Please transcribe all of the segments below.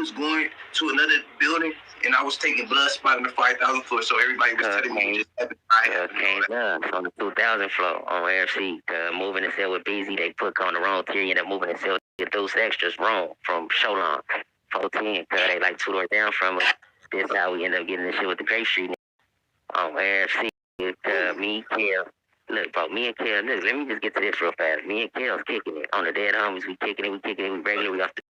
was going to another building, and I was taking blood spot on the 5,000 floor, so everybody was telling me just came down on the 2,000 floor on AFC. Moving the cell with BZ, they put on the wrong tier, and then moving the cell with those extras wrong from Sholon 14, cause they like 2 doors down from us. This how we end up getting this shit with the Great Street on AFC. Me, Kel. Look, bro, me and Kel, look, let me just get to this real fast. Me and Kel's kicking it. On the dead homies, we kicking it, we regular, we off the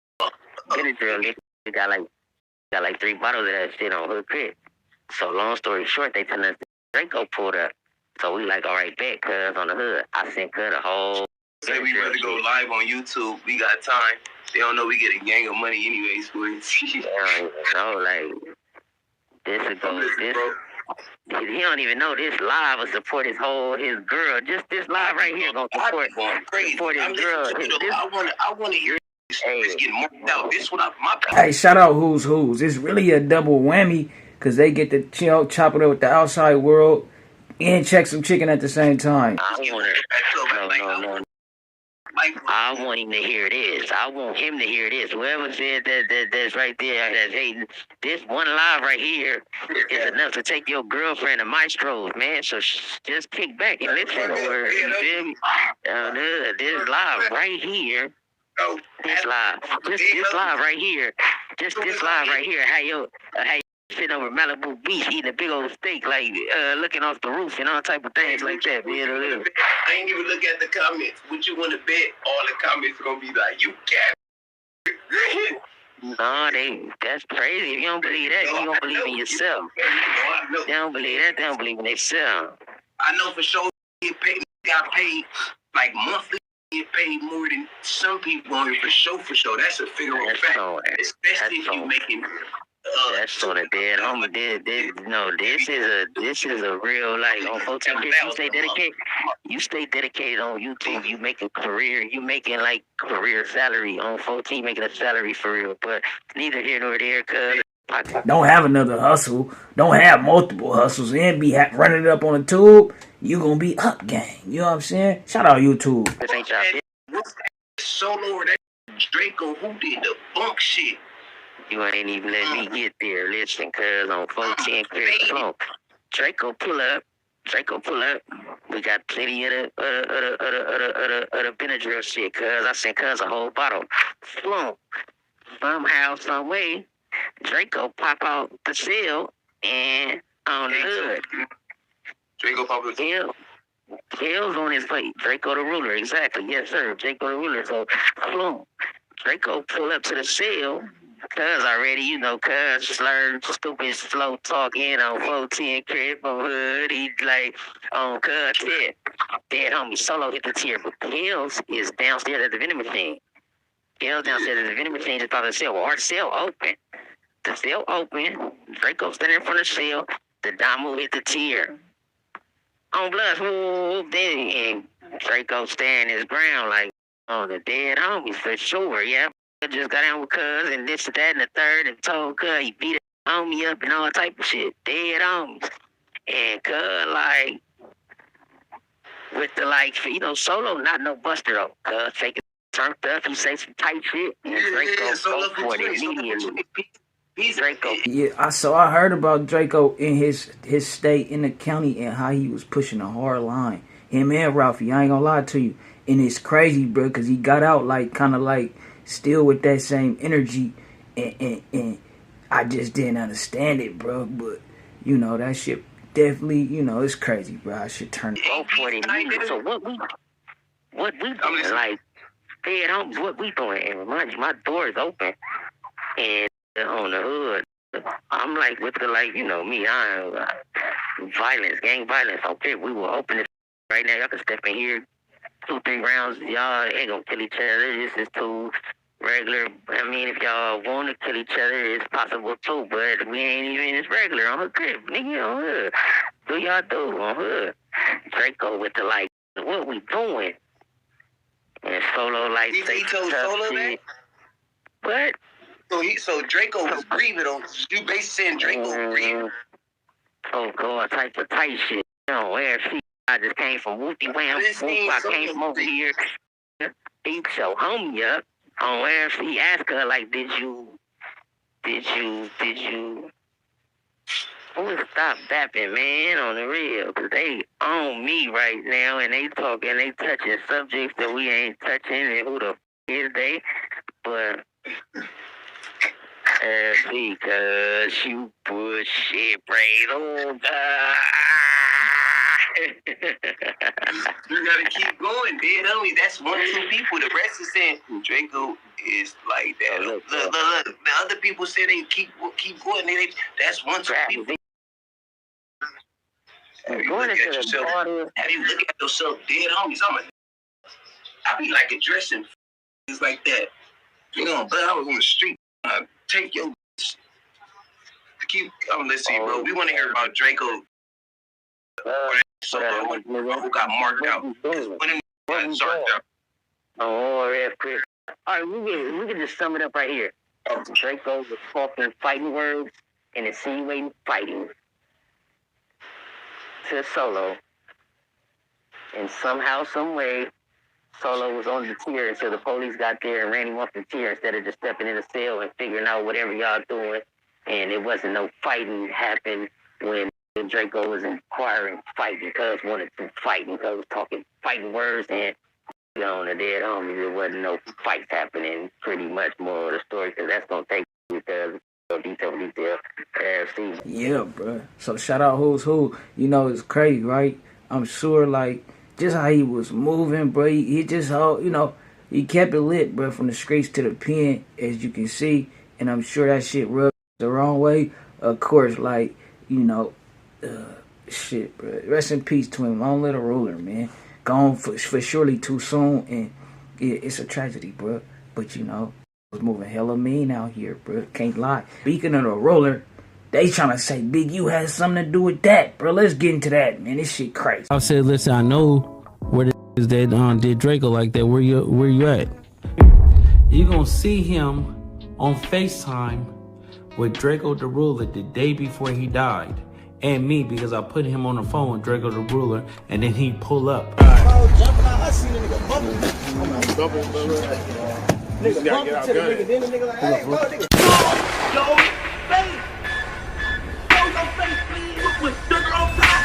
finish drill. We got like 3 bottles of that shit on Hood Crib. So long story short, they tell us Draco pulled up. So we like, all right, bet, cuz on the hood. I sent cuz the whole. Say we rather go live on YouTube. We got time. They don't know we get a gang of money anyways, boys. They don't even know, like, this is this. Bro. He don't even know this live will support his girl. Just this live right here gonna support his girl. I wanna hear this. It's getting more out. This what my. Hey, shout out Who's Who's. It's really a double whammy because they get to chop it up with the outside world and check some chicken at the same time. No. I want him to hear this. I want him to hear this. Whoever said that's right there, that's hating, this one live right here is enough to take your girlfriend to Maestro's, man. So just kick back and listen to her. You feel me? This live right here. This live right here. Just this live right here. How you sitting over Malibu Beach eating a big old steak, like looking off the roof and all type of things like that. I ain't even look at the comments. Would you want to bet? All the comments are gonna be like, "You can't." No, that's crazy. If you don't believe that, you don't believe in yourself. They don't believe that. They don't believe in themselves. I know for sure. Got paid like monthly. Get paid more than some people on here for sure. That's a figure of fact. Especially if you making. That's on the dead homie. This is a real, like, on 14 kids, you stay dedicated on YouTube. You make a career. You making like career salary on 14, making a salary for real. But neither here nor there, cuz. Don't have another hustle. Don't have multiple hustles and be running it up on the tube. You gonna be up, gang. You know what I'm saying? Shout out YouTube. This ain't y'all. Solo that Draco who did the bunk shit. You ain't even let me get there. Listen, cuz on 14 Chris Flow. Draco pull up. We got plenty of the Benadryl shit, cuz I sent cuz a whole bottle. Flow. Somehow, some way, Draco pop out the cell and on the hood. Draco pop out the cell. Kale's on his plate. Draco the ruler, exactly. Yes, sir. Draco the ruler. So, boom. Draco pull up to the cell. Cuz already, cuz slurred, stupid, slow talking on 14 crib from hood. He's like, on cuz tip. Dead homie Solo hit the tier, but Hills is downstairs at the vending machine. Hills downstairs at the vending machine just by the cell. Well, our cell open. The cell open. Draco standing in front of the cell. The Damu hit the tier. On blood, whoop, then and Draco staring his ground like on the dead homies for sure, yeah. Just got down with cuz and this, that, and the third and told cuz he beat a homie up and all type of shit. Dead homies. And cuz like with the Solo not no buster though. Cuz fake it turned up, he say some tight shit and Draco go for it immediately. Draco. Yeah, I heard about Draco in his state in the county and how he was pushing a hard line. Him and Ralphie, I ain't gonna lie to you. And it's crazy, bro, because he got out like kind of like still with that same energy, and I just didn't understand it, bro. But that shit definitely, it's crazy, bro. I should turn it off. So what we doing? Like, dead homies, what we doing? And remind you, my door is open, and on the hood, I'm like with the me, I violence, gang violence. Okay, we will open it right now. Y'all can step in here, 2-3 rounds. Y'all ain't gonna kill each other. This is too regular. I mean, if y'all want to kill each other, it's possible too. But we ain't even it's regular on her crib, nigga. On hood, do y'all do on hood? Draco with the what we doing? And Solo he told Solo shit. What? So Draco was grieving on you. Basically saying Draco grieving. Oh God, type of tight shit. Where I just came from Wooty Wham. I came from over here. He so homie up on where he asked her did you I'm gonna stop dapping, man, on the real, because they on me right now, and they touching subjects that we ain't touching, and who the is they? But because you bullshit, brain, oh God. You gotta keep going, dead homie. That's 1 or 2 people. The rest is saying Draco is like that. Look. The other people say they keep going. That's 1 or 2 people. Have you look at yourself, dead homies? I be like addressing things like that. You know, but I was on the street. Take your let's see, bro. We want to hear about Draco. Who got marked out? Oh, yeah, Chris. All right, we can just sum it up right here. Draco was talking fighting words and insinuating fighting to Solo, and somehow, some way, Solo was on the tier until the police got there and ran him off the tier instead of just stepping in the cell and figuring out whatever y'all doing. And it wasn't no fighting happened when Draco was inquiring fighting because wanted to fight because was talking fighting words and on the dead homies. There wasn't no fights happening. Pretty much more of the story because that's gonna take because detail. Yeah, bro. So shout out Who's Who. You know, it's crazy, right? I'm sure, like, just how he was moving, bro. He just, he kept it lit, bro, from the streets to the pen, as you can see. And I'm sure that shit rubbed the wrong way. Of course, like, shit, bro. Rest in peace to him. Long little ruler, man. Gone for surely too soon. And it's a tragedy, bro. But, was moving hella mean out here, bro. Can't lie. Speaking of the roller, they trying to say Big U has something to do with that, bro. Let's get into that, man. This shit crazy. I said, listen, I know where the is that did Draco like that. Where you at? You gonna see him on FaceTime with Draco the Ruler the day before he died, and me because I put him on the phone with Draco the Ruler, and then he pull up. I seen a nigga bumping. Nigga bumping to the nigga, then the nigga like, hey, bro, nigga. Yo, face. Yo, your face, please. With sugar on top.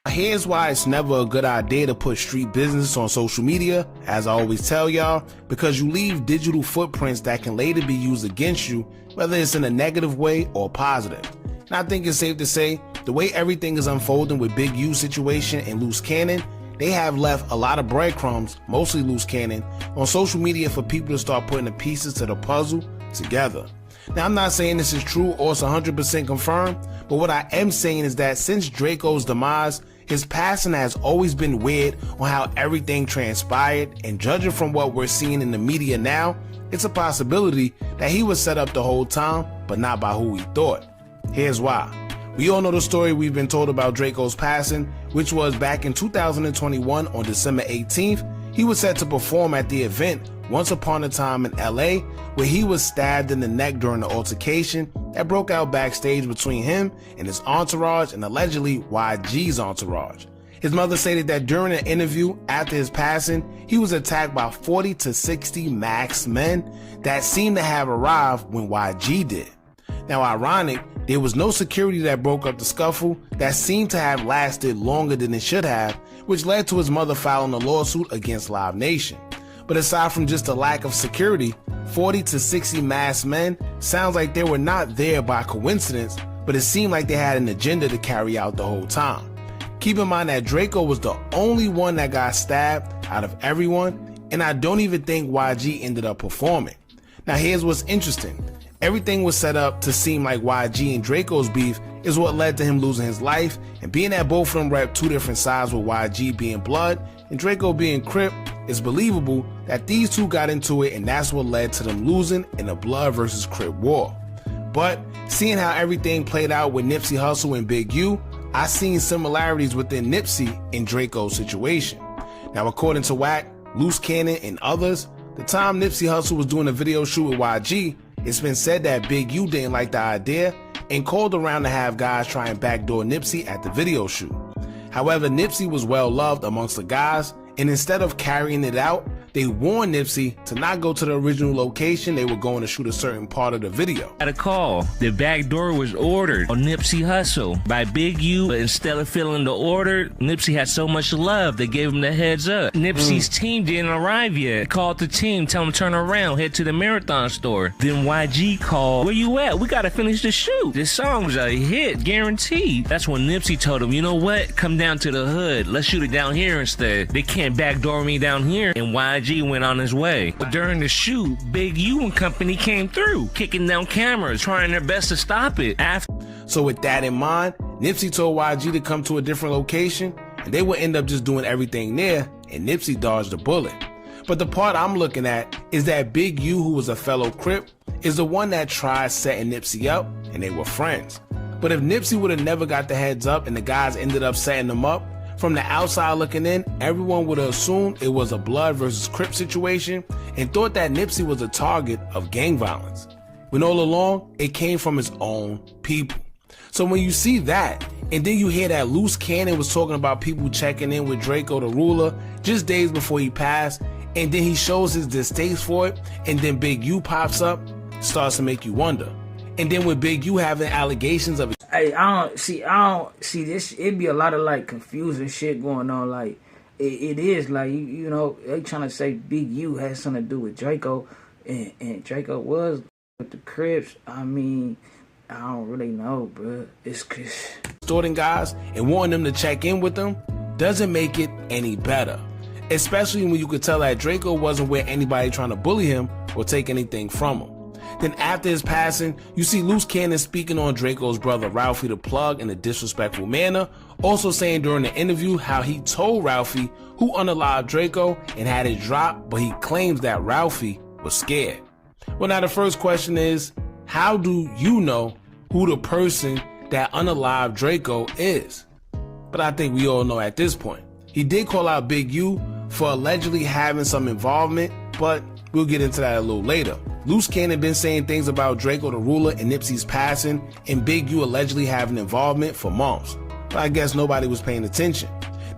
Here's why it's never a good idea to put street business on social media, as I always tell y'all, because you leave digital footprints that can later be used against you, whether it's in a negative way or positive. And I think it's safe to say, the way everything is unfolding with Big U's situation and Luce Cannon, they have left a lot of breadcrumbs, mostly Luce Cannon, on social media for people to start putting the pieces to the puzzle together. Now, I'm not saying this is true or it's 100% confirmed, but what I am saying is that since Draco's demise, his passing has always been weird on how everything transpired, and judging from what we're seeing in the media now, it's a possibility that he was set up the whole time, but not by who we thought. Here's why. We all know the story we've been told about Draco's passing, which was back in 2021 on December 18th, he was set to perform at the event Once Upon a Time in LA, where he was stabbed in the neck during the altercation that broke out backstage between him and his entourage and allegedly YG's entourage. His mother stated that during an interview after his passing, he was attacked by 40 to 60 masked men that seemed to have arrived when YG did. Now, ironic, there was no security that broke up the scuffle that seemed to have lasted longer than it should have, which led to his mother filing a lawsuit against Live Nation. But aside from just a lack of security, 40 to 60 masked men sounds like they were not there by coincidence, but it seemed like they had an agenda to carry out the whole time. Keep in mind that Draco was the only one that got stabbed out of everyone, and I don't even think YG ended up performing. Now here's what's interesting. Everything was set up to seem like YG and Draco's beef is what led to him losing his life, and being that both of them rep two different sides with YG being Blood and Draco being Crip, it's believable that these two got into it and that's what led to them losing in a Blood versus Crip war. But seeing how everything played out with Nipsey Hussle and Big U, I seen similarities within Nipsey and Draco's situation. Now according to W.I.G, Luce Cannon and others, the time Nipsey Hussle was doing a video shoot with YG, it's been said that Big U didn't like the idea and called around to have guys try and backdoor Nipsey at the video shoot. However, Nipsey was well loved amongst the guys, and instead of carrying it out, they warned Nipsey to not go to the original location they were going to shoot a certain part of the video. Got a call. The back door was ordered on Nipsey Hussle by Big U, but instead of filling the order, Nipsey had so much love they gave him the heads up. Nipsey's team didn't arrive yet. He called the team, tell them turn around, head to the Marathon store. Then YG called, where you at? We gotta finish the shoot. This song's a hit, guaranteed. That's when Nipsey told him, you know what? Come down to the hood. Let's shoot it down here instead. They can't backdoor me down here. And YG went on his way. But during the shoot, Big U and company came through, kicking down cameras, trying their best to stop it. So with that in mind, Nipsey told YG to come to a different location, and they would end up just doing everything there, and Nipsey dodged a bullet. But the part I'm looking at is that Big U, who was a fellow Crip, is the one that tried setting Nipsey up, and they were friends. But if Nipsey would have never got the heads up and the guys ended up setting them up, from the outside looking in, everyone would have assumed it was a blood versus Crip situation and thought that Nipsey was a target of gang violence. When all along, it came from his own people. So when you see that, and then you hear that Luce Cannon was talking about people checking in with Drakeo the Ruler just days before he passed, and then he shows his distaste for it, and then Big U pops up, it starts to make you wonder. And then with Big U having allegations of Hey, I don't see this. It'd be a lot of like confusing shit going on. Like it is like you know they trying to say Big U has something to do with Drakeo, and Drakeo was with the Crips. I mean, I don't really know, bro. It's extorting guys and wanting them to check in with them doesn't make it any better. Especially when you could tell that Drakeo wasn't with anybody trying to bully him or take anything from him. Then after his passing, you see Luce Cannon speaking on Drakeo's brother Ralphie the Plug in a disrespectful manner, also saying during the interview how he told Ralphie who unalived Drakeo and had it dropped, but he claims that Ralphie was scared. Well, now the first question is, how do you know who the person that unalived Drakeo is? But I think we all know at this point. He did call out Big U for allegedly having some involvement, but we'll get into that a little later. Luce Cannon been saying things about Drakeo the Ruler and Nipsey's passing and Big U allegedly having involvement for months, but I guess nobody was paying attention.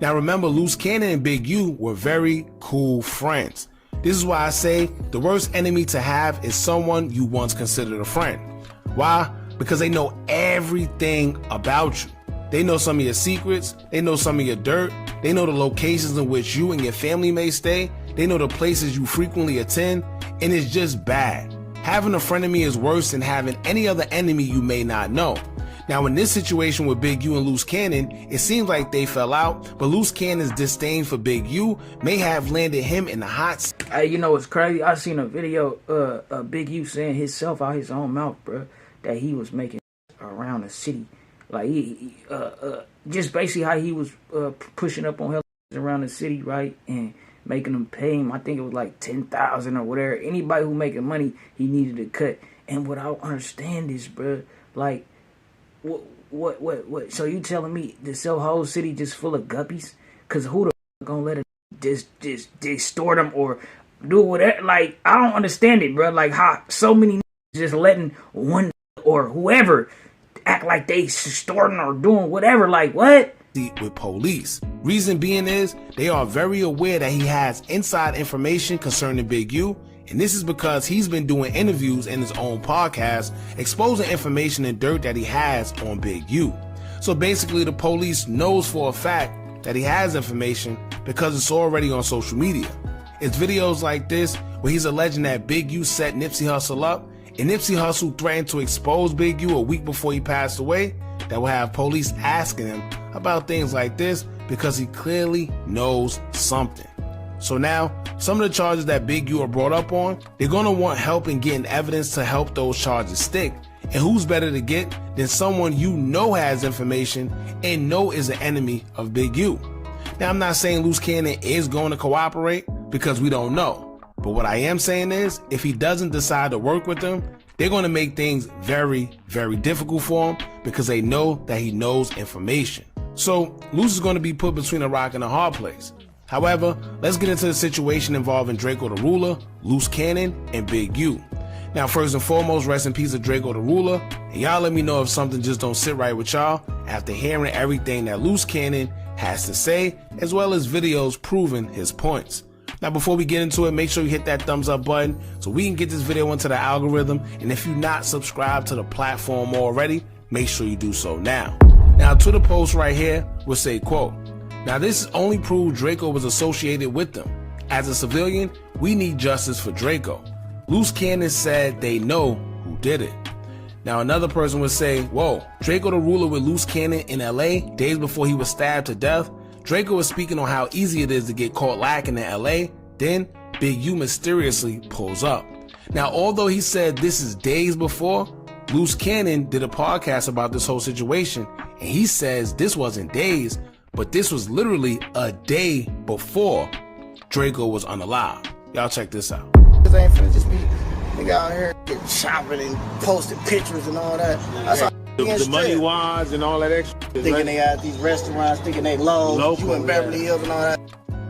Now remember, Luce Cannon and Big U were very cool friends. This is why I say the worst enemy to have is someone you once considered a friend. Why? Because they know everything about you. They know some of your secrets, they know some of your dirt, they know the locations in which you and your family may stay, they know the places you frequently attend, and it's just bad. Having a frenemy is worse than having any other enemy you may not know. Now in this situation with Big U and Luce Cannon, it seems like they fell out, but Luce Cannon's disdain for Big U may have landed him in the hot seat. Hey, you know what's crazy? I seen a video of Big U saying himself out his own mouth, bro, that he was making around the city. Like he just basically how he was pushing up on hell around the city, right, and making them pay him. I think it was like 10,000 or whatever. Anybody who making money, he needed to cut. And what I don't understand is, bro, like, what? So you telling me this whole city just full of guppies? Cause who the gonna let it just distort them or do whatever? Like, I don't understand it, bro. Like how so many just letting one or whoever act like they distorting or doing whatever. Like what? With police. Reason being is they are very aware that he has inside information concerning Big U, and this is because he's been doing interviews in his own podcast exposing information and dirt that he has on Big U. So basically the police knows for a fact that he has information because it's already on social media. It's videos like this where he's alleging that Big U set Nipsey Hussle up, and Nipsey Hussle threatened to expose Big U a week before he passed away, that will have police asking him about things like this because he clearly knows something. So now, some of the charges that Big U are brought up on, they're going to want help in getting evidence to help those charges stick. And who's better to get than someone you know has information and know is an enemy of Big U? Now, I'm not saying Luce Cannon is going to cooperate because we don't know. But what I am saying is, if he doesn't decide to work with them, they're going to make things very, very difficult for him because they know that he knows information. So Luce is going to be put between a rock and a hard place. However, let's get into the situation involving Drakeo the Ruler, Luce Cannon, and Big U. Now, first and foremost, rest in peace of Drakeo the Ruler. And y'all let me know if something just don't sit right with y'all after hearing everything that Luce Cannon has to say, as well as videos proving his points. Now, before we get into it, make sure you hit that thumbs up button so we can get this video into the algorithm. And if you're not subscribed to the platform already, make sure you do so now. Now, to the post right here will say, quote, "Now this only proves Drakeo was associated with them. As a civilian, we need justice for Drakeo. Luce Cannon said they know who did it." Now, another person would say, whoa, Drakeo the Ruler with Luce Cannon in LA days before he was stabbed to death. Drakeo is speaking on how easy it is to get caught lacking in LA. Then Big U mysteriously pulls up. Now, although he said this is days before, Luce Cannon did a podcast about this whole situation, and he says this wasn't days, but this was literally a day before Drakeo was unalive. Y'all check this out. This ain't finna just be nigga out here getting shopping and posting pictures and all that. That's how the money wise and all that extra. Thinking they got these restaurants, thinking they low. You in Beverly Hills and all that.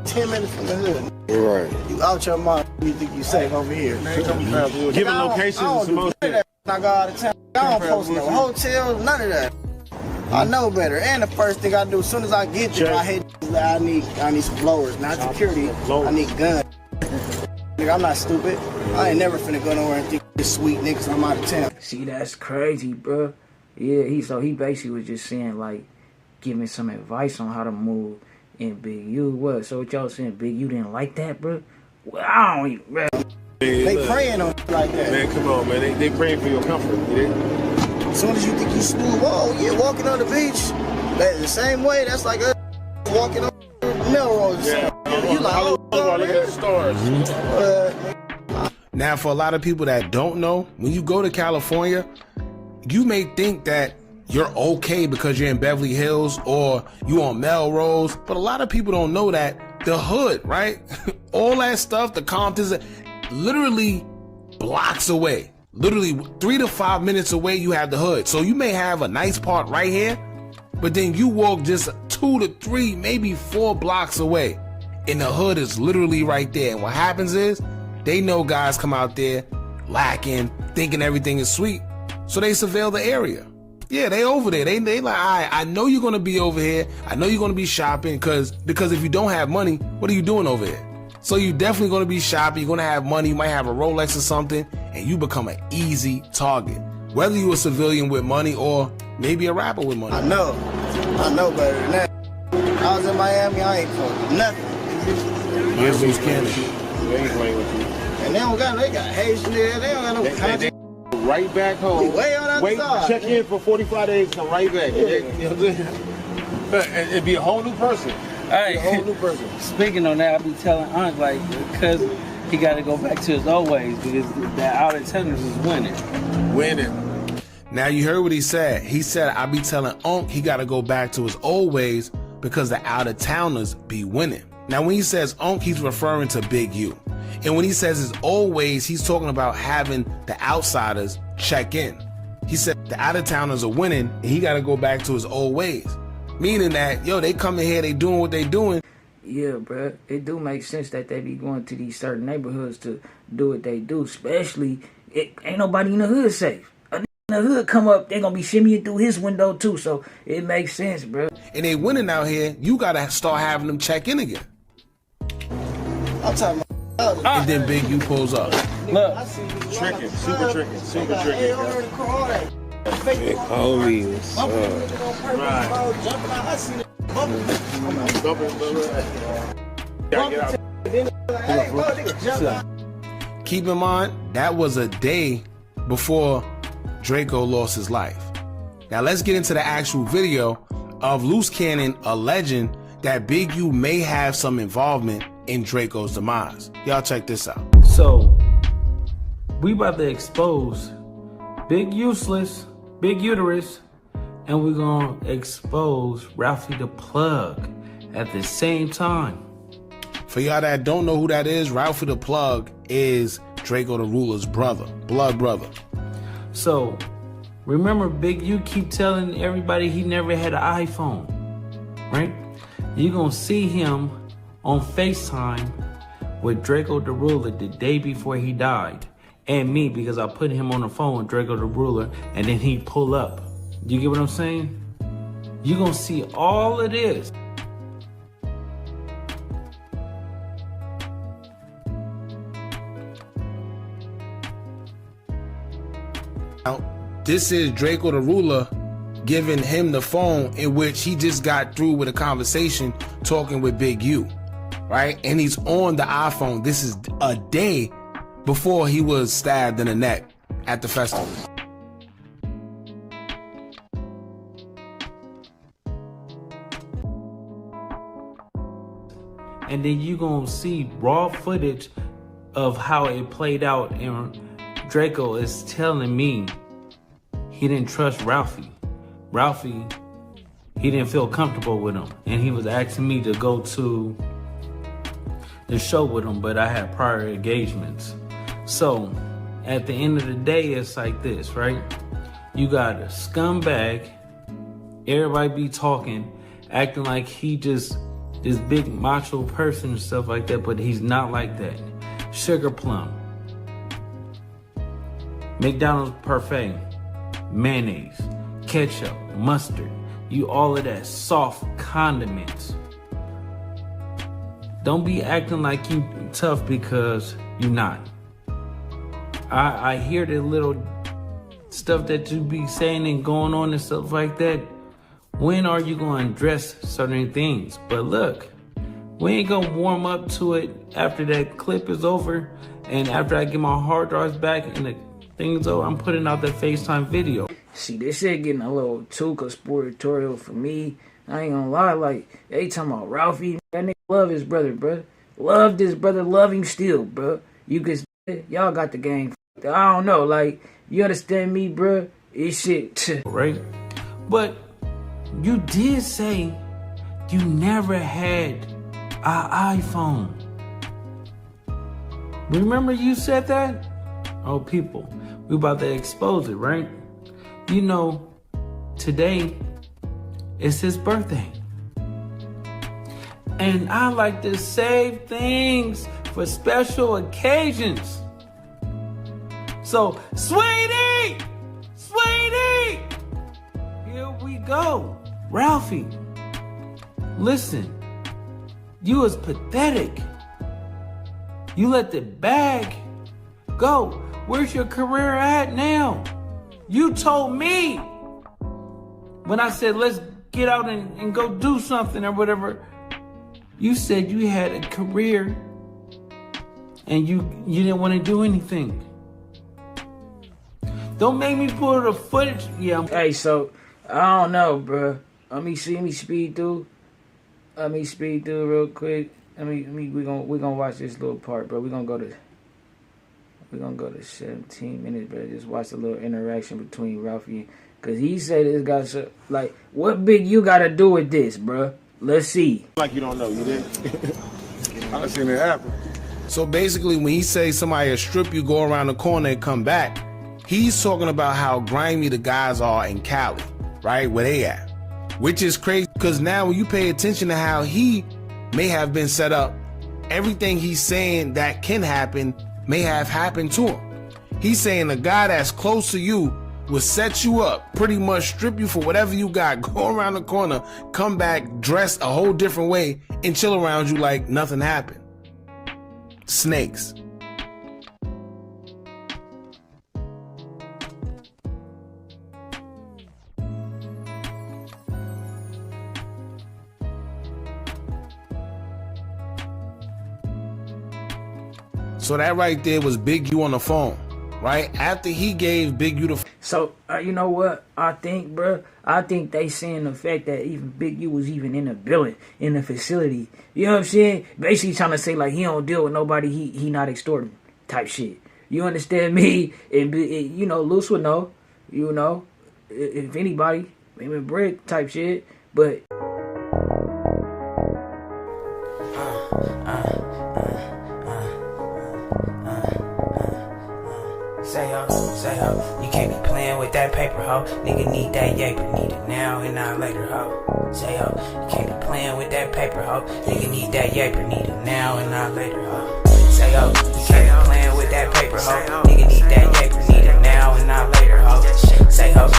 10 minutes from the hood. Right. You out your mind. You think you safe over here. Giving locations and some more shit. I go out of town. I don't post no hotels, none of that. I know better. And the first thing I do, as soon as I get there, I hate I need some blowers, not security. I need guns. Nigga, I'm not stupid. I ain't never finna go nowhere and think this sweet niggas I'm out of town. See, that's crazy, bro. Yeah, he basically was just saying, like, giving some advice on how to move in Big U. What? So what y'all saying, Big U didn't like that, bro? Well, I don't even, bro. They praying on you like that. Man, come on, man. They praying for your comfort. As soon as you think you smooth, oh, yeah, walking on the beach. That's the same way. That's like us walking on Melrose. Yeah. You like, oh, look at the stars. Now, for a lot of people that don't know, when you go to California, you may think that you're okay because you're in Beverly Hills or you on Melrose, but a lot of people don't know that the hood, right? All that stuff, the Comptons, literally blocks away. Literally 3 to 5 minutes away, you have the hood. So you may have a nice part right here, but then you walk just 2 to 3, maybe 4 blocks away, and the hood is literally right there. And what happens is, they know guys come out there lacking, thinking everything is sweet, so they surveil the area. Yeah, they over there. They like, all right, I know you're gonna be over here. I know you're gonna be shopping because if you don't have money, what are you doing over here? So you definitely gonna be shopping. You're gonna have money. You might have a Rolex or something, and you become an easy target. Whether you're a civilian with money or maybe a rapper with money. I know better than that. I was in Miami. I ain't for nothing. Here's Luce Cannon. They ain't playing with you. And they got Haitian there. They don't got no contact. Right back home. Way on the other side. Check in for 45 days, come right back. Yeah. You know what I'm saying? It'd be a whole new person. Hey, a whole new person. Speaking on that, I be telling Aunt, like, because he got to go back to his old ways because the out of towners is winning. Now you heard what he said. He said, I be telling Unc he got to go back to his old ways because the out of towners be winning. Now when he says Unc, he's referring to Big U. And when he says his old ways, he's talking about having the outsiders check in. He said the out-of-towners are winning, and he got to go back to his old ways. Meaning that, yo, they coming here, they doing what they doing. Yeah, bro. It do make sense that they be going to these certain neighborhoods to do what they do. Especially, ain't nobody in the hood safe. A nigga in the hood come up, they gonna be shimmying through his window too. So it makes sense, bro. And they winning out here, you got to start having them check in again. I'm talking about. And then Big U pulls up. Look, Tricking, super tricking. Big holy. Keep in mind, that was a day before Drakeo lost his life. Now let's get into the actual video of Luce Cannon alleging that Big U may have some involvement in Drakeo's demise. Y'all check this out. So, we about to expose Big Useless, Big Uterus, and we're gonna expose Ralphie the Plug at the same time. For y'all that don't know who that is, Ralphie the Plug is Drakeo the Ruler's brother, blood brother. So, remember Big U keep telling everybody he never had an iPhone, right? You're gonna see him on FaceTime with Drakeo the Ruler the day before he died. And me, because I put him on the phone with Drakeo the Ruler, and then he'd pull up. You get what I'm saying? You're gonna see all of this this is Drakeo the Ruler giving him the phone in which he just got through with a conversation talking with Big U, right? And he's on the iPhone. This is a day before he was stabbed in the neck at the festival. And then you gonna see raw footage of how it played out, and Drakeo is telling me he didn't trust Ralphie. Ralphie, he didn't feel comfortable with him, and he was asking me to go to the show with him, but I had prior engagements. So at the end of the day, it's like this, right? You got a scumbag, everybody be talking, acting like he just this big macho person and stuff like that, but he's not like that. Sugar plum, McDonald's parfait, mayonnaise, ketchup, mustard, you all of that soft condiments. Don't be acting like you tough because you're not. I hear the little stuff that you be saying and going on and stuff like that. When are you going to address certain things? But look, we ain't going to warm up to it after that clip is over. And after I get my hard drives back and the thing's over, I'm putting out the FaceTime video. See, this shit getting a little too conspiratorial for me. I ain't gonna lie, like, they talking about Ralphie. That nigga love his brother, bro. Loved his brother, love him still, bro. You can, y'all got the game. I don't know, like, you understand me, bro? It's shit. Right? But you did say you never had an iPhone. Remember you said that? Oh, people, we about to expose it, right? You know, today is his birthday. And I like to save things for special occasions. So, sweetie! Sweetie! Here we go. Ralphie, listen, you was pathetic. You let the bag go. Where's your career at now? You told me when I said, let's get out and go do something or whatever, you said you had a career and you didn't want to do anything. Don't make me pull the footage. Yeah. Hey, so, I don't know, bro. Let me speed through. Let me speed through real quick. We gonna watch this little part, bro. We're gonna go to 17 minutes, bro. Just watch the little interaction between Ralphie, cause he said this guy like, what Big U gotta do with this, bro? Let's see. Like you don't know, you did. I done seen it happen. So basically, when he says somebody will strip you, go around the corner and come back, he's talking about how grimy the guys are in Cali, right? Where they at. Which is crazy, because now when you pay attention to how he may have been set up, everything he's saying that can happen may have happened to him. He's saying a guy that's close to you will set you up, pretty much strip you for whatever you got, go around the corner, come back, dress a whole different way, and chill around you like nothing happened. Snakes. So that right there was Big U on the phone, right? After he gave Big U the... So, you know what? I think, bro, they seeing the fact that even Big U was even in the building, in the facility. You know what I'm saying? Basically trying to say, like, he don't deal with nobody, he not extorting type shit. You understand me? And, you know, Luce would know, you know, if anybody, maybe Brick type shit, but... Say ho, you can't be playing with that paper, ho. Nigga need that yaper, need it now and not later, ho. Say ho, you can't be playing with that paper, ho. Nigga need that yaper, need it now and not later, ho. Say ho, you can't be playing with that paper, ho. Nigga need that yaper, need it now and not later, ho. Say ho.